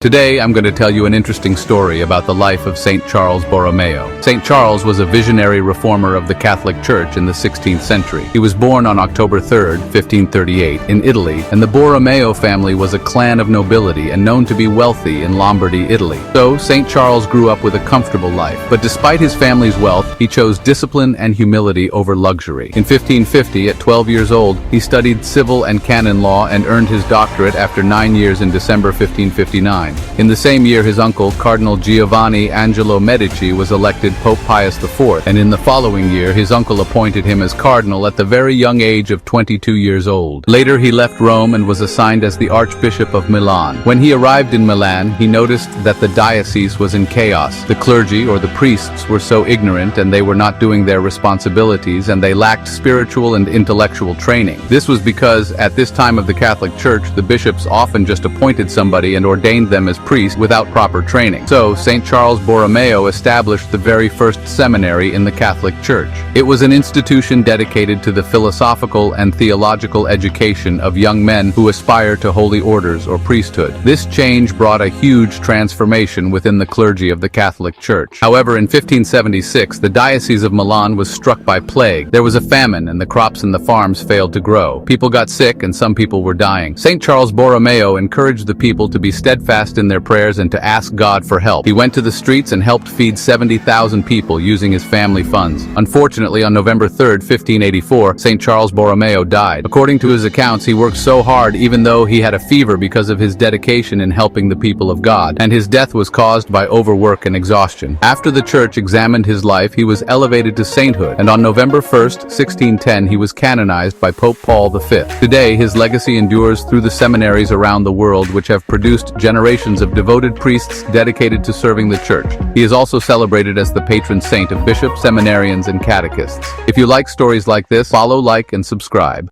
Today, I'm going to tell you an interesting story about the life of St. Charles Borromeo. St. Charles was a visionary reformer of the Catholic Church in the 16th century. He was born on October 3, 1538, in Italy, and the Borromeo family was a clan of nobility and known to be wealthy in Lombardy, Italy. So, St. Charles grew up with a comfortable life, but despite his family's wealth, he chose discipline and humility over luxury. In 1550, at 12 years old, he studied civil and canon law and earned his doctorate after 9 years in December 1559. In the same year, his uncle, Cardinal Giovanni Angelo Medici, was elected Pope Pius IV, and in the following year, his uncle appointed him as cardinal at the very young age of 22 years old. Later, he left Rome and was assigned as the Archbishop of Milan. When he arrived in Milan, he noticed that the diocese was in chaos. The clergy, or the priests, were so ignorant and they were not doing their responsibilities, and they lacked spiritual and intellectual training. This was because, at this time of the Catholic Church, the bishops often just appointed somebody and ordained them as priests without proper training. So, St. Charles Borromeo established the very first seminary in the Catholic Church. It was an institution dedicated to the philosophical and theological education of young men who aspire to holy orders or priesthood. This change brought a huge transformation within the clergy of the Catholic Church. However, in 1576, the Diocese of Milan was struck by plague. There was a famine and the crops in the farms failed to grow. People got sick and some people were dying. St. Charles Borromeo encouraged the people to be steadfast in their prayers and to ask God for help. He went to the streets and helped feed 70,000 people using his family funds. Unfortunately, on November 3, 1584, St. Charles Borromeo died. According to his accounts, he worked so hard even though he had a fever because of his dedication in helping the people of God, and his death was caused by overwork and exhaustion. After the church examined his life, he was elevated to sainthood, and on November 1, 1610, he was canonized by Pope Paul V. Today, his legacy endures through the seminaries around the world, which have produced generations of devoted priests dedicated to serving the church. He is also celebrated as the patron saint of bishops, seminarians, and catechists. If you like stories like this, follow, like, and subscribe.